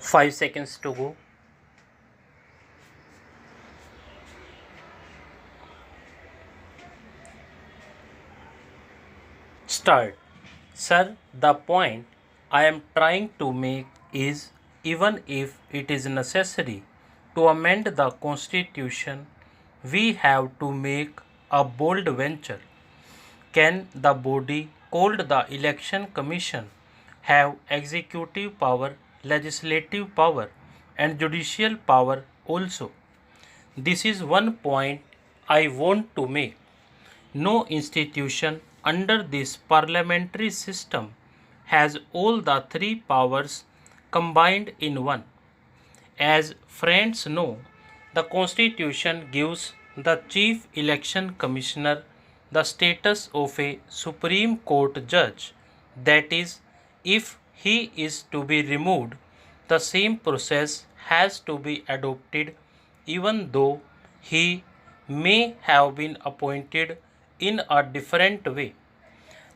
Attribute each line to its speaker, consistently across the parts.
Speaker 1: 5 seconds to go. Start. Sir, the point I am trying to make is, even if it is necessary to amend the Constitution, we have to make a bold venture. Can the body called the Election Commission have executive power, legislative power, and judicial power also? This is one point I want to make. No institution under this parliamentary system has all the three powers combined in one. As friends know, the Constitution gives the Chief Election Commissioner the status of a Supreme Court judge. That is, if he is to be removed, the same process has to be adopted even though he may have been appointed in a different way.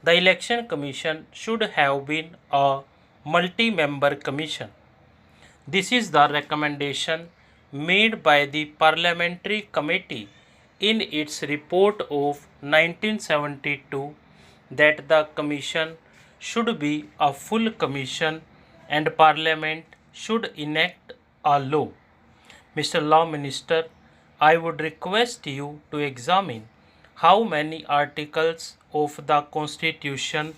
Speaker 1: The Election Commission should have been a multi-member commission. This is the recommendation made by the Parliamentary Committee in its report of 1972 that the Commission should be a full commission and Parliament should enact a law. Mr. Law Minister, I would request you to examine how many articles of the Constitution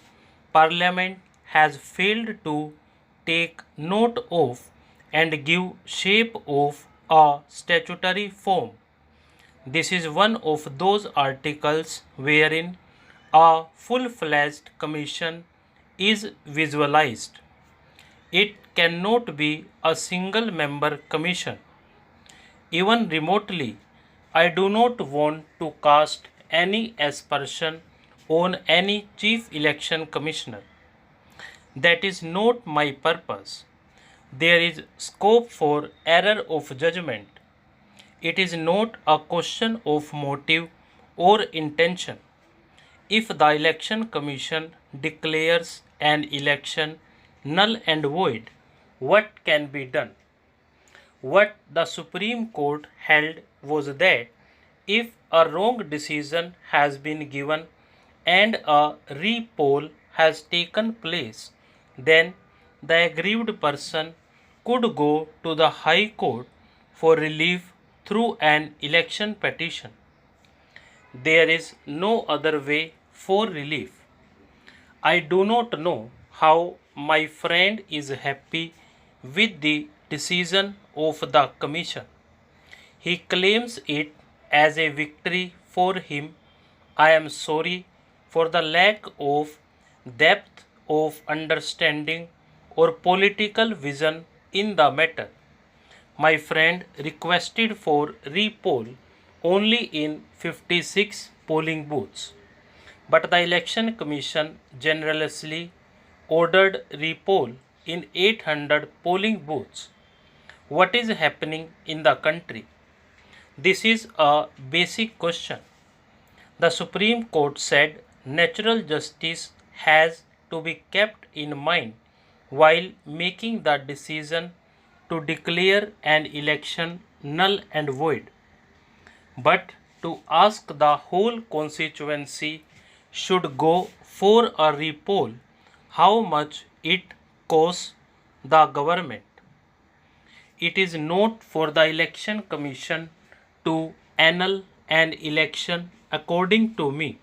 Speaker 1: Parliament has failed to take note of and give shape of a statutory form. This is one of those articles wherein a full-fledged commission is visualized. It cannot be a single-member commission. Even remotely, I do not want to cast any aspersion on any chief election commissioner. That is not my purpose. There is scope for error of judgment. It is not a question of motive or intention. If the Election Commission declares an election null and void, what can be done? What the Supreme Court held was that if a wrong decision has been given and a re-poll has taken place, then the aggrieved person could go to the High Court for relief through an election petition. There is no other way for relief. I do not know how my friend is happy with the decision of the Commission. He claims it as a victory for him. I am sorry for the lack of depth of understanding or political vision in the matter. My friend requested for re-poll only in 56 polling booths, but the Election Commission generously ordered re-poll in 800 polling booths. What is happening in the country? This is a basic question. The Supreme Court said natural justice has to be kept in mind while making the decision to declare an election null and void. But to ask the whole constituency should go for a re-poll, how much it costs the government. It is not for the Election Commission to annul an election according to me.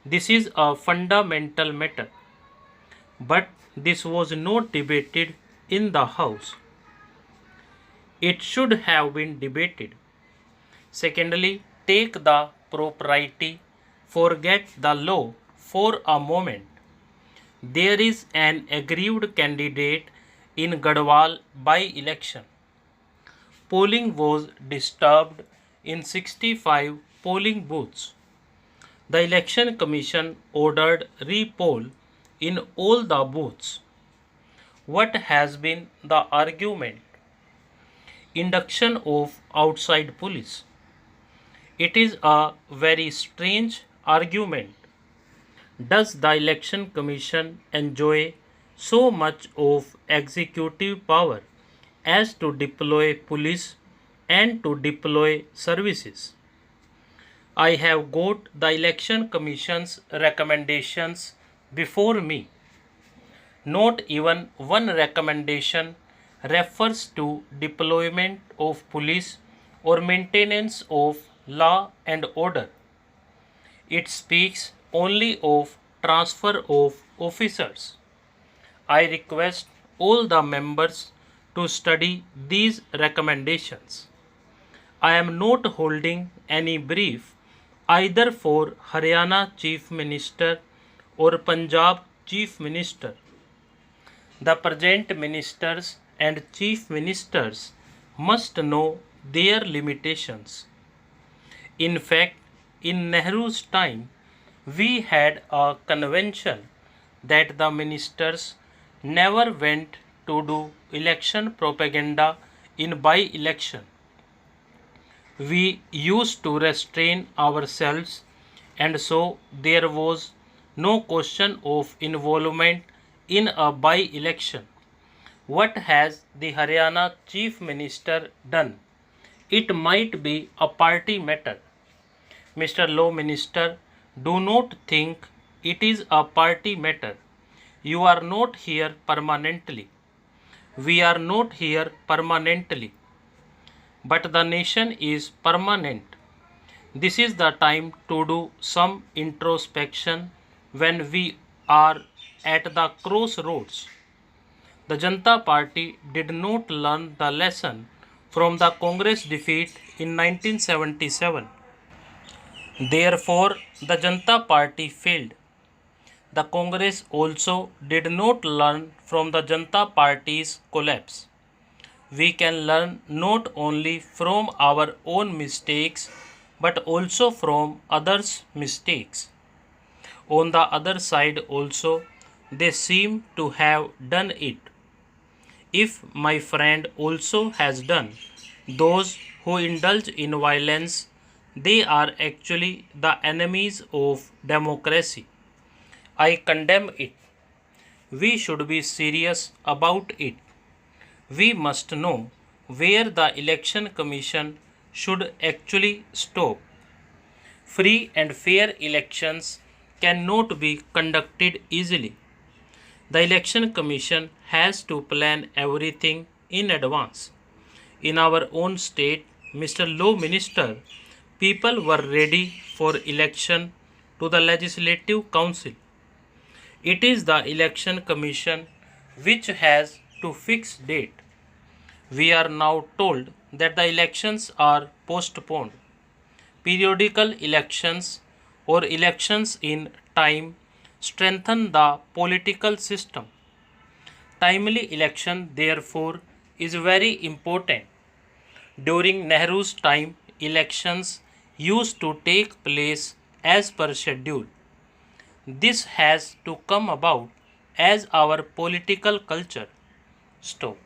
Speaker 1: This is a fundamental matter. But this was not debated in the House. It should have been debated. Secondly, take the propriety, forget the law for a moment. There is an aggrieved candidate in Gadwal by-election. Polling was disturbed in 65 polling booths. The Election Commission ordered re-poll in all the booths. What has been the argument? Induction of outside police. It is a very strange argument. Does the Election Commission enjoy so much of executive power as to deploy police and to deploy services. I have got the Election Commission's recommendations before me. Not even one recommendation refers to deployment of police or maintenance of law and order. It speaks only of transfer of officers. I request all the members to study these recommendations. I am not holding any brief either for Haryana Chief Minister or Punjab Chief Minister. The present ministers and chief ministers must know their limitations. In fact, in Nehru's time, we had a convention that the ministers never went to do election propaganda in by-election. We used to restrain ourselves, and so there was no question of involvement in a by-election. What has the Haryana Chief Minister done? It might be a party matter. Mr. Law Minister, do not think it is a party matter. You are not here permanently. We are not here permanently. But the nation is permanent. This is the time to do some introspection when we are at the crossroads. The Janata Party did not learn the lesson from the Congress defeat in 1977. Therefore, the Janata Party failed. The Congress also did not learn from the Janata Party's collapse. We can learn not only from our own mistakes but also from others' mistakes. On the other side also, they seem to have done it. If my friend also has done, those who indulge in violence, they are actually the enemies of democracy. I condemn it. We should be serious about it. We must know where the Election Commission should actually stop. Free and fair elections cannot be conducted easily. The Election Commission has to plan everything in advance. In our own state, Mr. Law Minister, people were ready for election to the Legislative Council. It is the Election Commission which has to fix date. We are now told that the elections are postponed. Periodical elections or elections in time strengthen the political system. Timely election, therefore, is very important. During Nehru's time, elections used to take place as per schedule. This has to come about as our political culture. Stop.